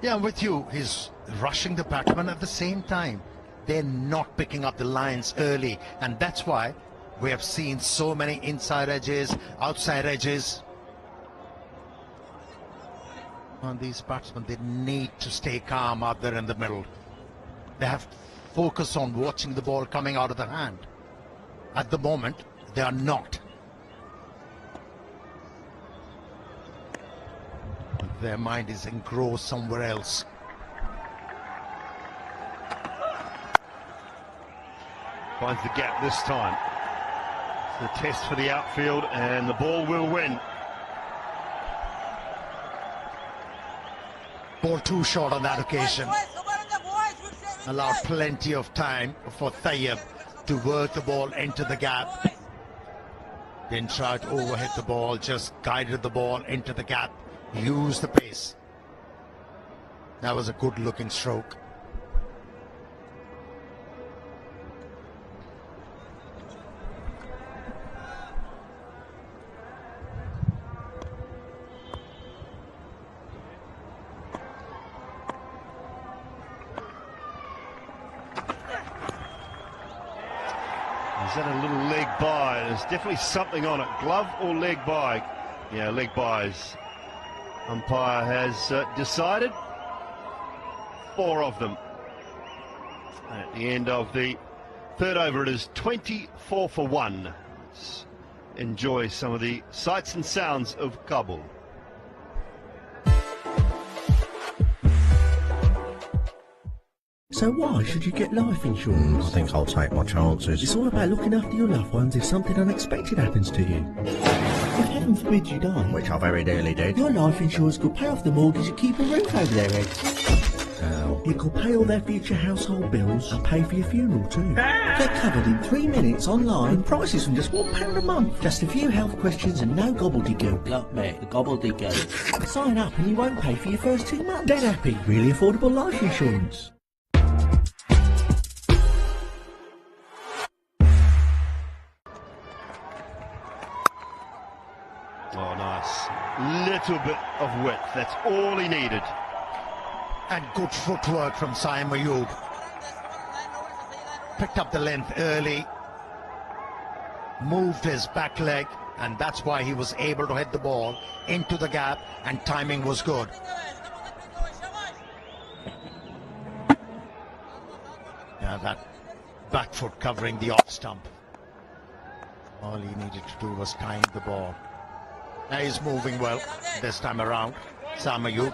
Yeah, I'm with you. He's rushing the batsman at the same time. They're not picking up the lines early, and that's why we have seen so many inside edges, outside edges. On these batsmen, they need to stay calm out there in the middle. They have to focus on watching the ball coming out of their hand. At the moment, they are not. Their mind is engrossed somewhere else. Finds the gap this time. It's the test for the outfield, and the ball will win. Ball too short on that occasion. Allowed plenty of time for Tayyab to work the ball into the gap. Didn't try to overhit the ball, just guided the ball into the gap. Used the pace. That was a good looking stroke. Is that a little leg by? There's definitely something on it. Glove or leg by? Yeah, leg bys. Umpire has decided 4 of them. At the end of the third over, it is 24 for 1. Let's enjoy some of the sights and sounds of Kabul. So why should you get life insurance? I think I'll take my chances. It's all about looking after your loved ones if something unexpected happens to you. If heaven forbid you die, Which I very nearly did. your life insurance could pay off the mortgage and keep a roof over their heads. Ow. It could pay all their future household bills and pay for your funeral too. Get covered in 3 minutes online. Prices from just £1 a month. Just a few health questions and no gobbledygook. Look, mate, the gobbledygook. Sign up and you won't pay for your first 2 months. Dead happy. Really affordable life insurance. Oh, nice. Little bit of width. That's all he needed. And good footwork from Saim Ayub. Picked up the length early. Moved his back leg, and that's why he was able to hit the ball into the gap, and timing was good. Yeah, that back foot covering the off stump. All he needed to do was time the ball. Now he's moving well this time around. Saim Ayub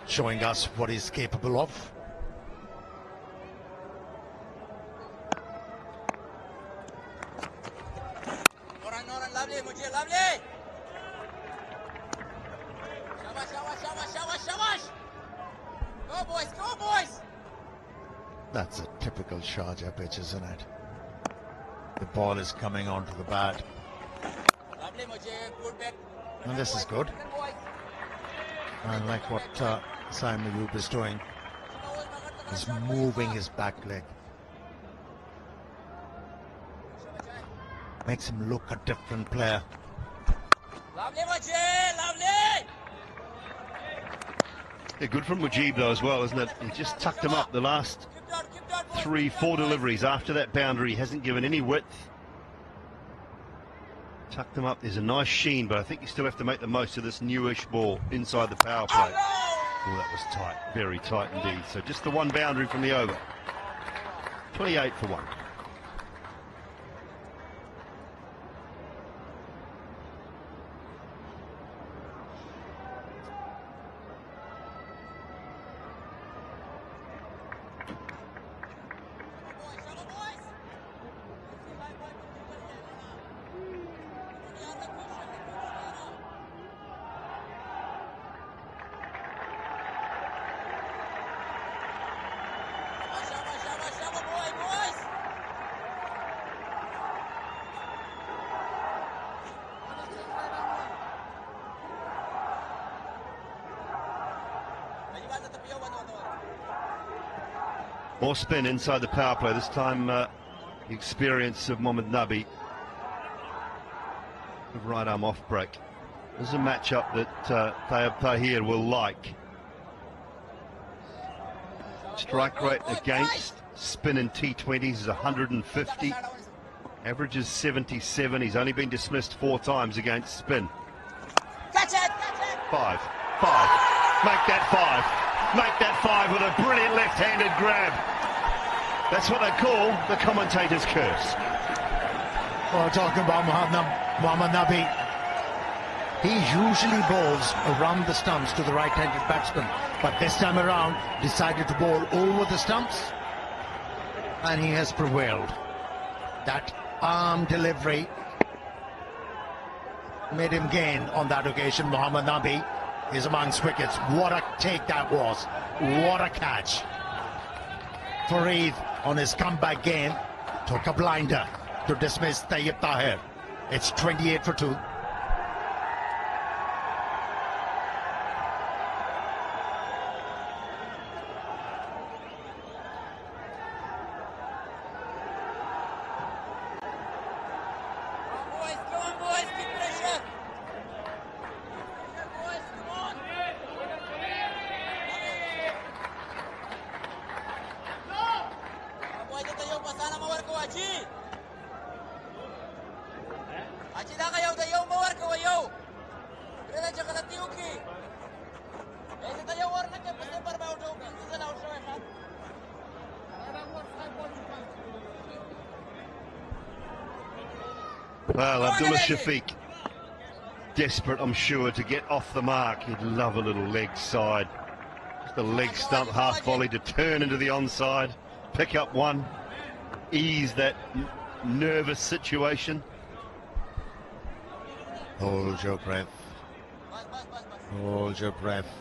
showing us what he's capable of. That's a typical Sharjah pitch, isn't it? The ball is coming onto the bat. And this is good. I like what Saim Ayub is doing. He's moving his back leg. Makes him look a different player. Yeah, good from Mujib though as well, isn't it? He just tucked him up the last 3-4 deliveries after that boundary. He hasn't given any width. Tucked them up. There's a nice sheen, but I think you still have to make the most of this newish ball inside the power play. Oh, that was tight. Very tight indeed. So just the one boundary from the over. 28 for 1. More spin inside the power play. This time the experience of Mohammad Nabi. Right arm off break. This is a matchup that Tahir will like. Strike rate against spin in T20s is 150. Average is 77. He's only been dismissed 4 times against spin. Catch it! 5. Make that 5. Make that 5 with a brilliant left-handed grab. That's what they call the commentator's curse. Well, talking about Mohammad Nabi, he usually bowls around the stumps to the right-handed batsman, but this time around decided to bowl over the stumps, and he has prevailed. That arm delivery made him gain on that occasion. Mohammad Nabi is amongst wickets. What a take that was. What a catch. Fareed on his comeback game took a blinder to dismiss Tayyib Tahir. It's 28 for 2. Well, Abdullah Shafiq, desperate, I'm sure, to get off the mark. He'd love a little leg side. Just a leg stump half volley to turn into the onside, pick up one, ease that nervous situation. Hold your breath. Hold your breath.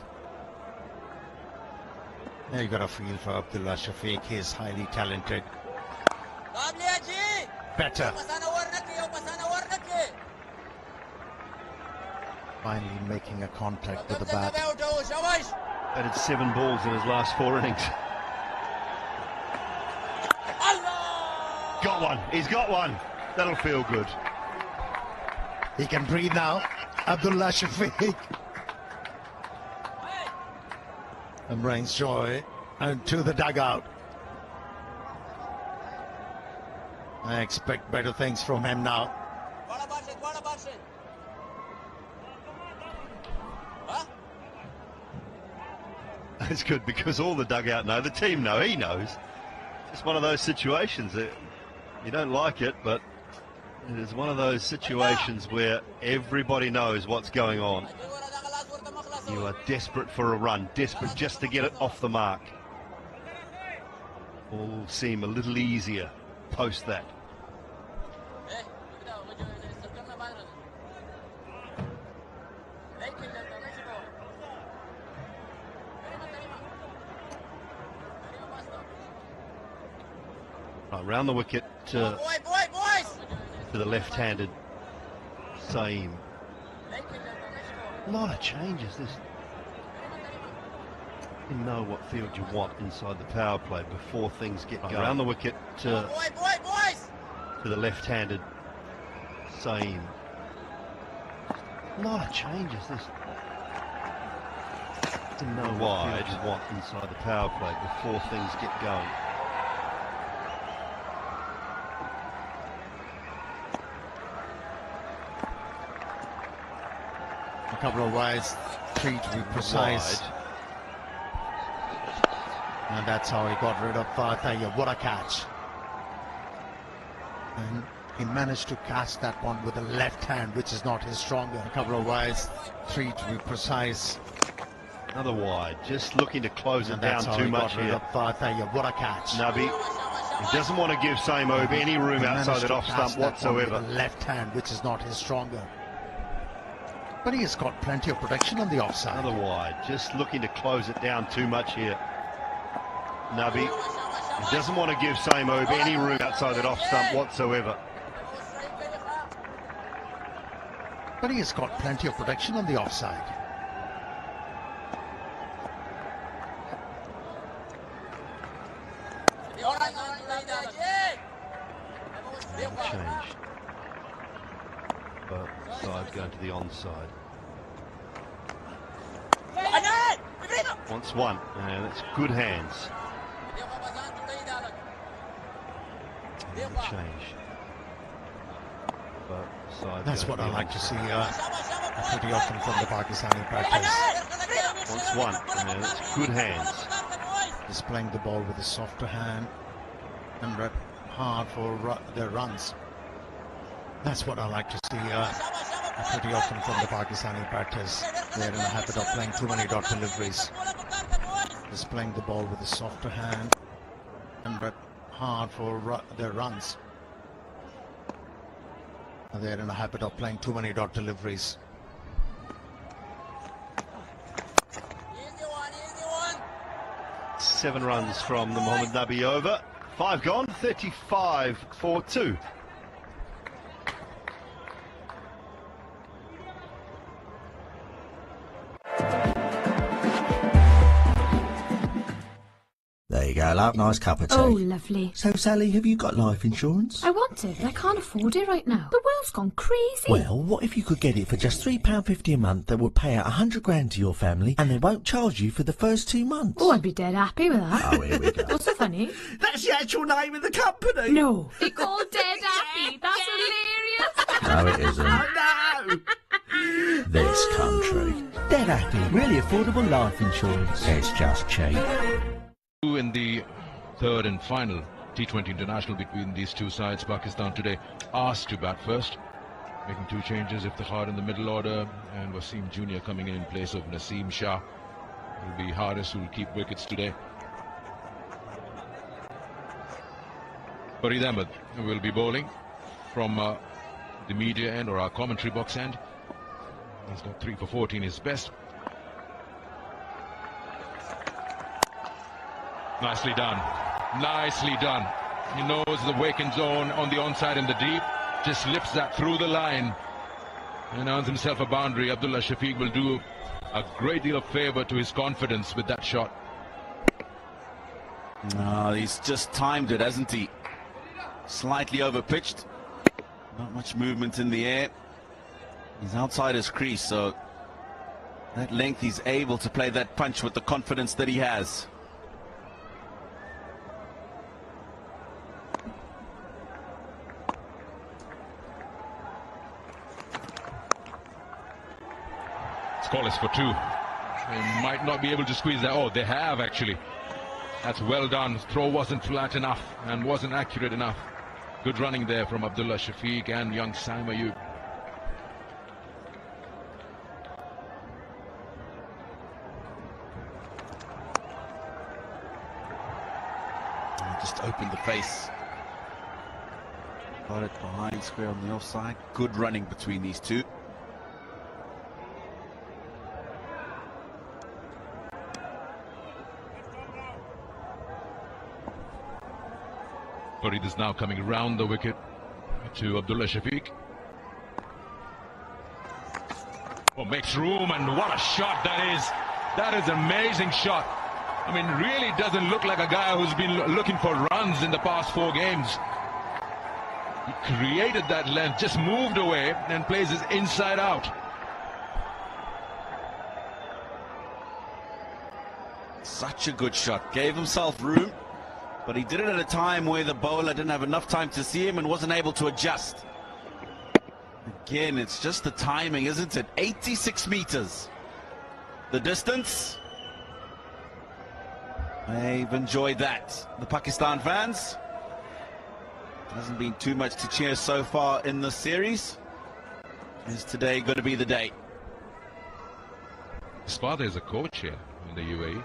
Yeah, you got a feel for Abdullah Shafiq. He's highly talented. Better. Finally making a contact with the bat. Batted 7 balls in his last 4 innings. Got one. He's got one. That'll feel good. He can breathe now. Abdullah Shafiq. And brings joy and to the dugout. I expect better things from him now. It's good because all the dugout know, the team know, he knows. It's one of those situations that you don't like it, but it is one of those situations where everybody knows what's going on. You are desperate for a run, desperate just to get it off the mark. All seem a little easier post that. Around the wicket to the left-handed Saeem. A lot of changes. You know what field you want inside the power play before things get going. Around the wicket to the left-handed Saeem. A lot of changes. You know what field you want inside the power play before things get going. A couple of wides, 3 to be precise. Wide. And that's how he got rid of Tayyib. What a catch. And he managed to catch that one with the left hand, which is not his stronger. A couple of wides, 3 to be precise. Another wide, just looking to close it down too much here. What a catch. Nabi, he doesn't want to give Saeem any room outside that off stump whatsoever. With the left hand, which is not his stronger. But he has got plenty of protection on the offside. Another wide, just looking to close it down too much here. Nabi, he doesn't want to give Saeem any room outside that off stump whatsoever. But he has got plenty of protection on the offside. Changed. But side going to the onside. Wants one, and it's good hands. Change. But That's what I like to see pretty often from the Pakistani batters. Wants one, and it's good hands. Displaying the ball with a softer hand and rep hard for their runs. That's what I like to see pretty often from the Pakistani batters. They're in the habit of playing too many dot deliveries. Displaying the ball with a softer hand and rep hard for their runs. They're in the habit of playing too many dot deliveries. Easy one. 7 runs from the Mohammad Nabi over. 5 gone, 35 for 2. There you go, love. Nice cup of tea. Oh, lovely. So, Sally, have you got life insurance? I want it, but I can't afford it right now. The world's gone crazy. Well, what if you could get it for just £3.50 a month that would pay out 100 grand to your family and they won't charge you for the first 2 months? Oh, I'd be dead happy with that. Oh, here we go. What's so funny? That's the actual name of the company. No. They call dead happy. That's hilarious. No, it isn't. Oh, no. This country. Dead happy. Really affordable life insurance. It's just cheap. In the third and final T20 international between these two sides, Pakistan today asked to bat first, making 2 changes, Iftikhar in the middle order and Wasim Jr. coming in place of Naseem Shah. It will be Haris who will keep wickets today. Farid Ahmed will be bowling from the media end or our commentary box end. He's got 3 for 14, his best. Nicely done. Nicely done. He knows the vacant zone on the onside and the deep. Just slips that through the line and earns himself a boundary. Abdullah Shafiq will do a great deal of favour to his confidence with that shot. He's just timed it, hasn't he? Slightly overpitched. Not much movement in the air. He's outside his crease, so that length he's able to play that punch with the confidence that he has. Call is for 2. They might not be able to squeeze that. Oh, they have actually. That's well done. Throw wasn't flat enough and wasn't accurate enough. Good running there from Abdullah Shafiq and young Saim Ayub. Just opened the face. Got it behind square on the offside. Good running between these two. Farid is now coming around the wicket to Abdullah Shafiq. Oh, makes room, and what a shot that is. That is an amazing shot. I mean, really doesn't look like a guy who's been looking for runs in the past 4 games. He created that length, just moved away and plays his inside out. Such a good shot. Gave himself room, but he did it at a time where the bowler didn't have enough time to see him and wasn't able to adjust. Again, it's just the timing, isn't it? 86 meters. The distance. They've enjoyed that. The Pakistan fans. Hasn't been too much to cheer so far in the series. Is today going to be the day? His father is a coach here in the UAE,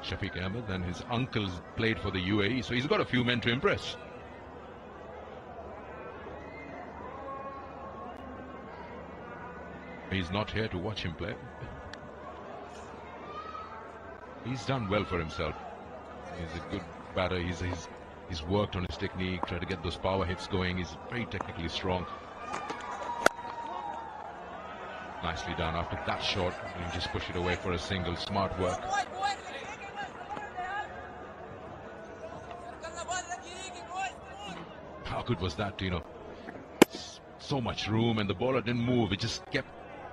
Shafiq Ahmed, and his uncles played for the UAE, so he's got a few men to impress. He's not here to watch him play. He's done well for himself. He's a good batter. He's worked on his technique, tried to get those power hits going. He's very technically strong. Nicely done. After that shot, you just push it away for a single. Smart work. How good was that, Tino? So much room, and the bowler didn't move. It just kept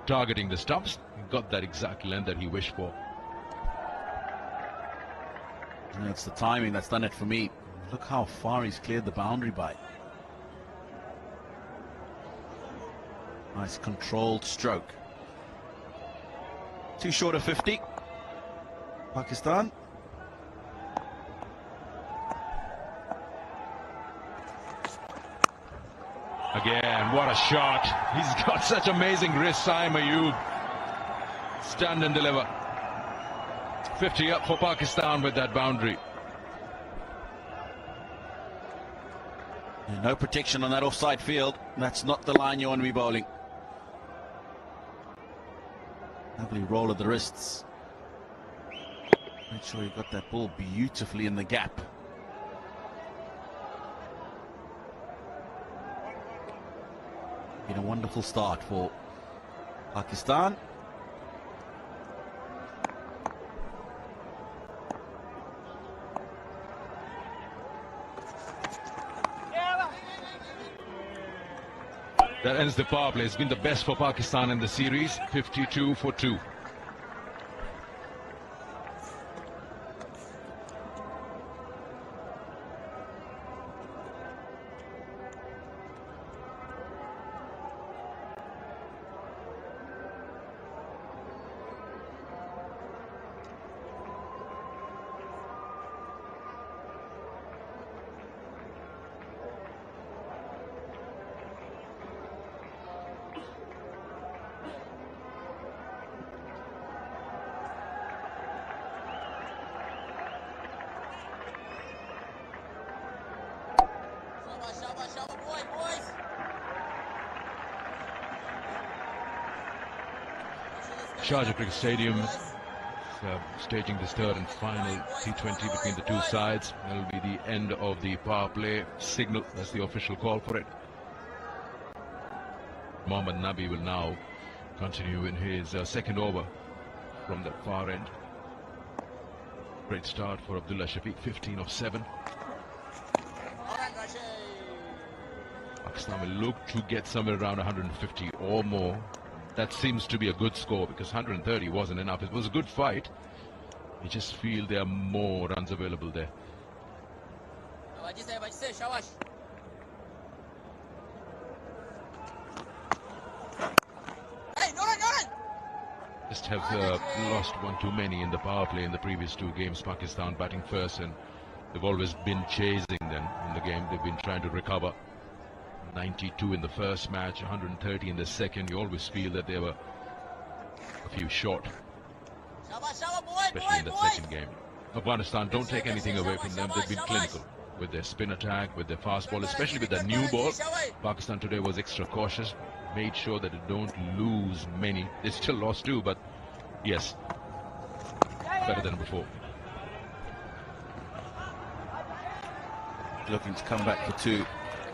targeting the stumps. He got that exact length that he wished for. And it's the timing that's done it for me. Look how far he's cleared the boundary by. Nice controlled stroke. Too short of 50. Pakistan. Again, what a shot. He's got such amazing wrist, Saim Ayub. Stand and deliver. 50 up for Pakistan with that boundary. And no protection on that offside field. That's not the line you want to be bowling. Lovely roll of the wrists. Make sure you got that ball beautifully in the gap. Been a wonderful start for Pakistan. That ends the power play. It's been the best for Pakistan in the series. 52 for 2. Sharjah Cricket Stadium staging this third and final T20 between the two sides. That will be the end of the power play signal. That's the official call for it. Mohammad Nabi will now continue in his second over from that far end. Great start for Abdullah Shafiq, 15 of 7. Pakistan will look to get somewhere around 150 or more. That seems to be a good score because 130 wasn't enough. It was a good fight. You just feel there are more runs available there. Just have lost one too many in the power play in the previous two games. Pakistan batting first, and they've always been chasing them in the game. They've been trying to recover. 92 in the first match, 130 in the second. You always feel that they were a few short, especially in that second game. Afghanistan, don't take anything away from them. They've been clinical with their spin attack, with their fast ball, especially with that new ball. Pakistan today was extra cautious, made sure that they don't lose many. They still lost 2, but yes, better than before. Looking to come back for 2.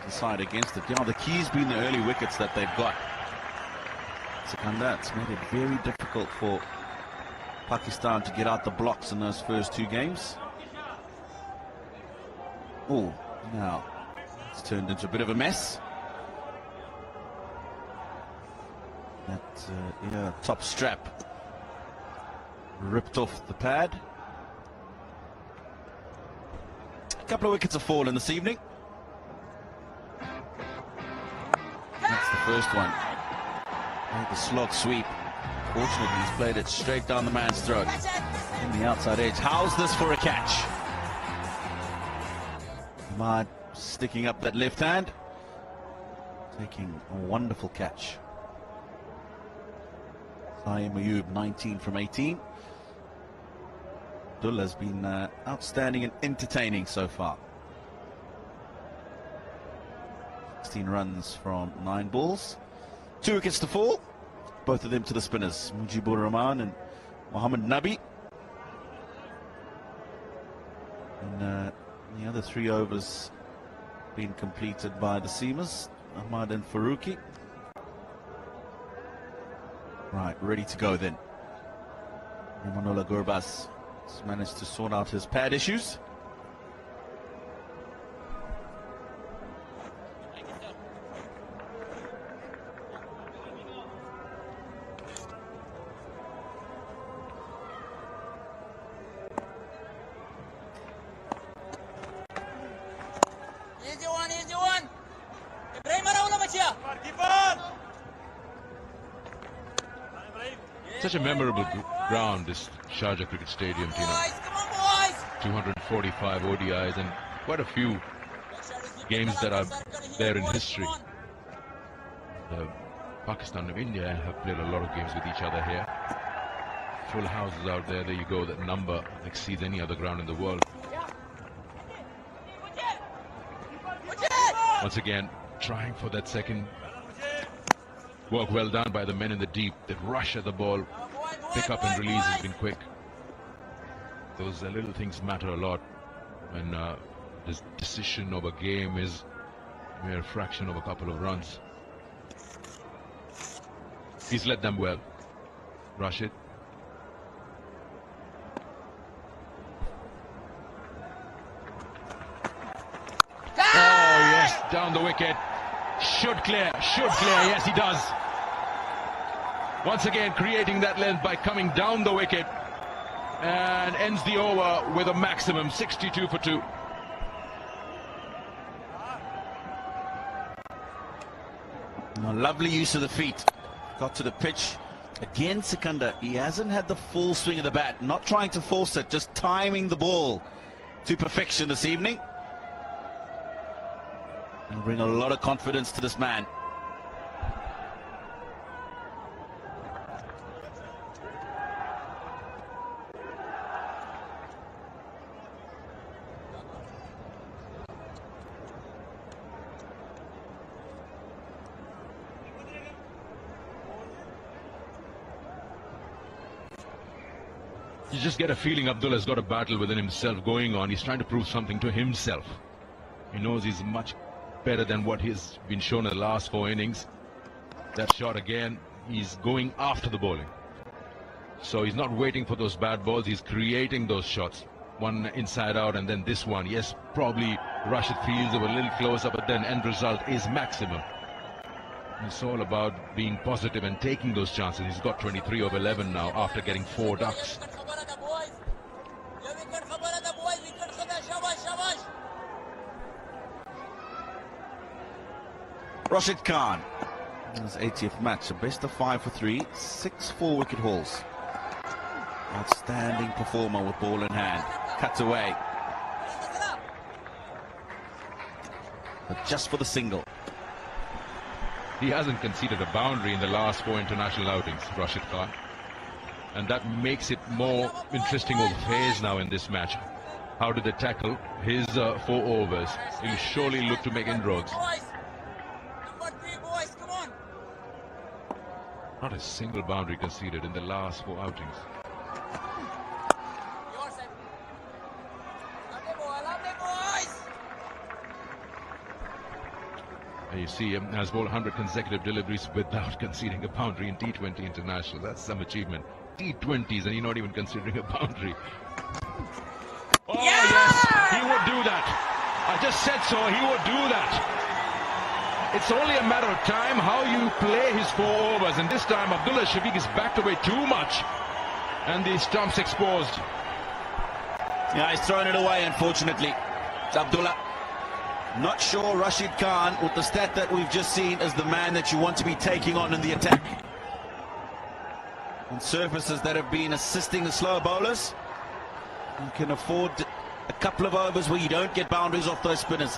Side against it. The key's been the early wickets that they've got. It's made it very difficult for Pakistan to get out the blocks in those first 2 games. Oh, now it's turned into a bit of a mess. That top strap ripped off the pad. A couple of wickets have fallen this evening. That's the first one. The slog sweep. Fortunately, he's played it straight down the man's throat. In the outside edge. How's this for a catch? Ahmad sticking up that left hand. Taking a wonderful catch. Saim Ayub, 19 from 18. Abdullah's been outstanding and entertaining so far. 16 runs from 9 balls. 2 wickets to fall. Both of them to the spinners, Mujibur Rahman and Mohammad Nabi. And the other 3 overs being completed by the seamers, Ahmad and Faruqi. Right, ready to go then. Manullah Gurbaz has managed to sort out his pad issues. Such a memorable ground, this Sharjah Cricket Stadium, Tino. Boys, come on, boys. 245 ODIs and quite a few games that are there in history. Pakistan and India have played a lot of games with each other here. Full houses out there. There you go. That number exceeds any other ground in the world. Once again, trying for that second. Work well done by the men in the deep. That rush at the ball, pick up and release has been quick. Those little things matter a lot when the decision of a game is a mere fraction of a couple of runs. He's led them well. Rashid. Oh yes, down the wicket. Should clear, yes he does. Once again creating that length by coming down the wicket, and ends the over with a maximum 62 for 2. Lovely use of the feet. Got to the pitch. Again, Sikandar, he hasn't had the full swing of the bat. Not trying to force it, just timing the ball to perfection this evening. It'll bring a lot of confidence to this man. You just get a feeling Abdullah's got a battle within himself going on. He's trying to prove something to himself. He knows he's much better than what he's been shown in the last 4 innings. That shot again, he's going after the bowling. So he's not waiting for those bad balls, he's creating those shots. One inside out and then this one. Yes, probably Rashid feels they were a little closer, but then end result is maximum. It's all about being positive and taking those chances. He's got 23 of 11 now after getting 4 ducks. Rashid Khan, his 80th match, a best of 5 for 3, 6 4-wicket hauls. Outstanding performer with ball in hand. Cuts away. But just for the single. He hasn't conceded a boundary in the last 4 international outings, Rashid Khan. And that makes it more interesting of phase now in this match. How did they tackle his 4 overs? He'll surely look to make inroads. Not a single boundary conceded in the last 4 outings. And you see him has bowled 100 consecutive deliveries without conceding a boundary in T20 international. That's some achievement. T20s and you're not even considering a boundary. Oh yes, he would do that. I just said so, he would do that. It's only a matter of time how you play his 4 overs, and this time Abdullah Shafiq is backed away too much and the stump's exposed. Yeah, he's thrown it away, unfortunately. It's Abdullah. Not sure Rashid Khan, with the stat that we've just seen, is the man that you want to be taking on in the attack. On surfaces that have been assisting the slower bowlers, you can afford a couple of overs where you don't get boundaries off those spinners.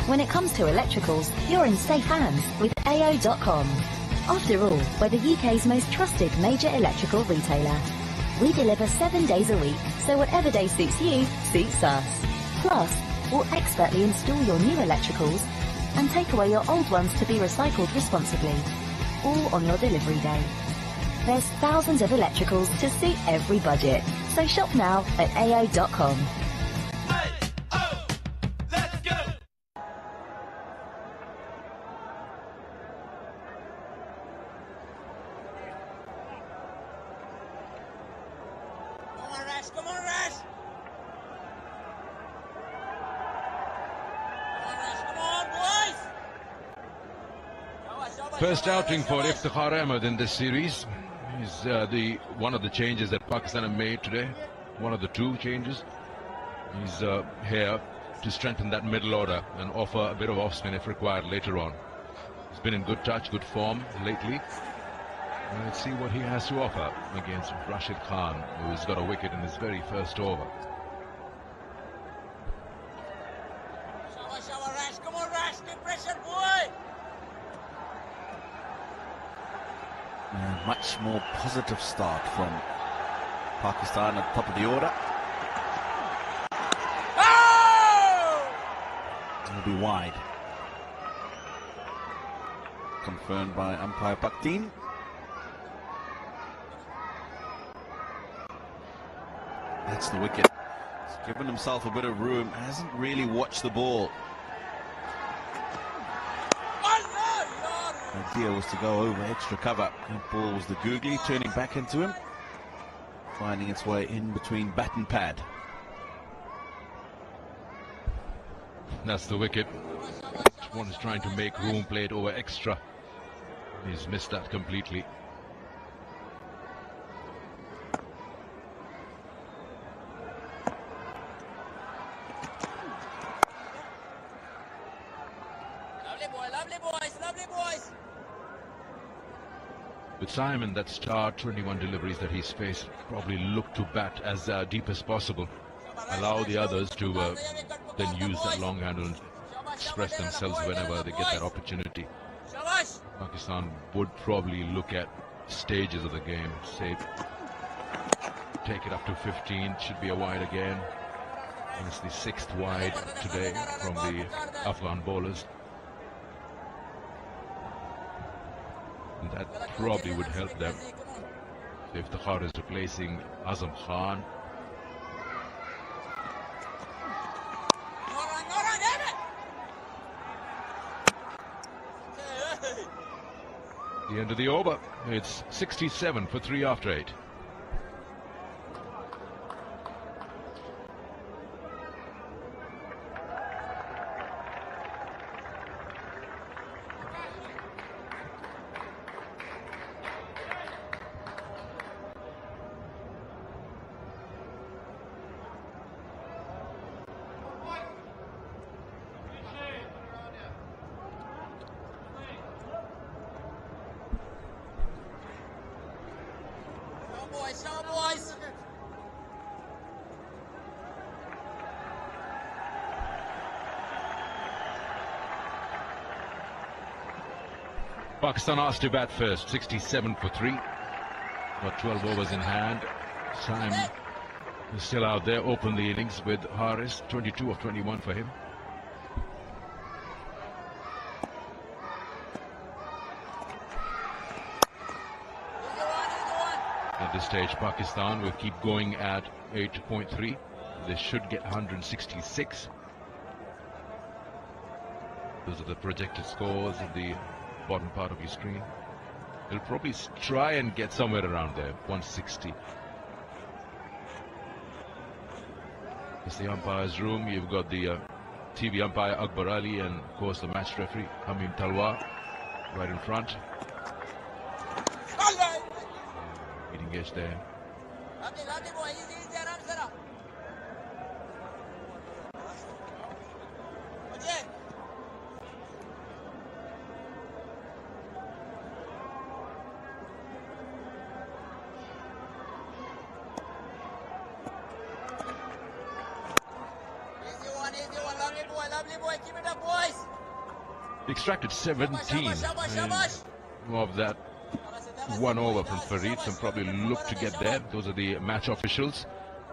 When it comes to electricals, you're in safe hands with AO.com. After all, we're the UK's most trusted major electrical retailer. We deliver 7 days a week, so whatever day suits you, suits us. Plus, we'll expertly install your new electricals and take away your old ones to be recycled responsibly, all on your delivery day. There's thousands of electricals to suit every budget, so shop now at AO.com. Come on, Rash! Come on, boys! First outing for Iftikhar Ahmed in this series. He's one of the changes that Pakistan have made today. One of the 2 changes. He's here to strengthen that middle order and offer a bit of off spin if required later on. He's been in good touch, good form lately. Let's see what he has to offer against Rashid Khan, who's got a wicket in his very first over. Rash, come on, Rash, get pressure, boy! A much more positive start from Pakistan at the top of the order. Oh! It'll be wide. Confirmed by umpire Paktin. That's the wicket. He's given himself a bit of room. Hasn't really watched the ball. The idea was to go over extra cover. That ball was the googly turning back into him, finding its way in between bat and pad. That's the wicket. One is trying to make room, play it over extra. He's missed that completely. Lovely boys, lovely boys. With Simon, that star 21 deliveries that he's faced, probably look to bat as deep as possible. Allow the others to then use that long handle and express themselves whenever they get that opportunity. Pakistan would probably look at stages of the game, say take it up to 15, should be a wide again. And it's the 6th wide today from the Afghan bowlers. And that probably would help them. So if the Khar is replacing Azam Khan, the end of the over. It's 67 for 3 after 8. Pakistan asked to bat first, 67 for 3. Got 12 overs in hand. Simon is still out there, open the innings with Haris, 22 of 21 for him. At this stage, Pakistan will keep going at 8.3. They should get 166. Those are the projected scores in the bottom part of your screen. They'll probably try and get somewhere around there, 160. It's the umpire's room. You've got the TV umpire Akbar Ali and of course the match referee Hamim Talwar right in front. Leading edge there. Extracted 17 of that 1 over from Farid, and probably look to get there. Those are the match officials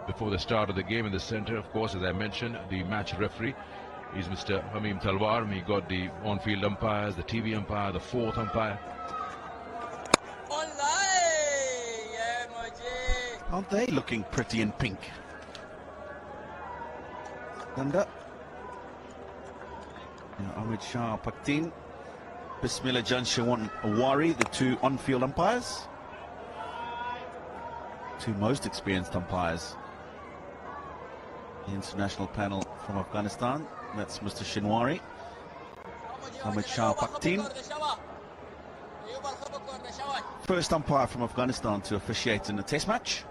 before the start of the game. In the center, of course, as I mentioned, the match referee is Mr. Hamim Talwar. We got the on-field umpires, the TV umpire, the 4th umpire. Aren't they looking pretty in pink? Ganda. Ahmed Shah Paktin, Bismillah Jan Shawan Awari, the 2 on-field umpires. 2 most experienced umpires. The international panel from Afghanistan, that's Mr. Shinwari, Ahmed Shah Paktin. First umpire from Afghanistan to officiate in a test match.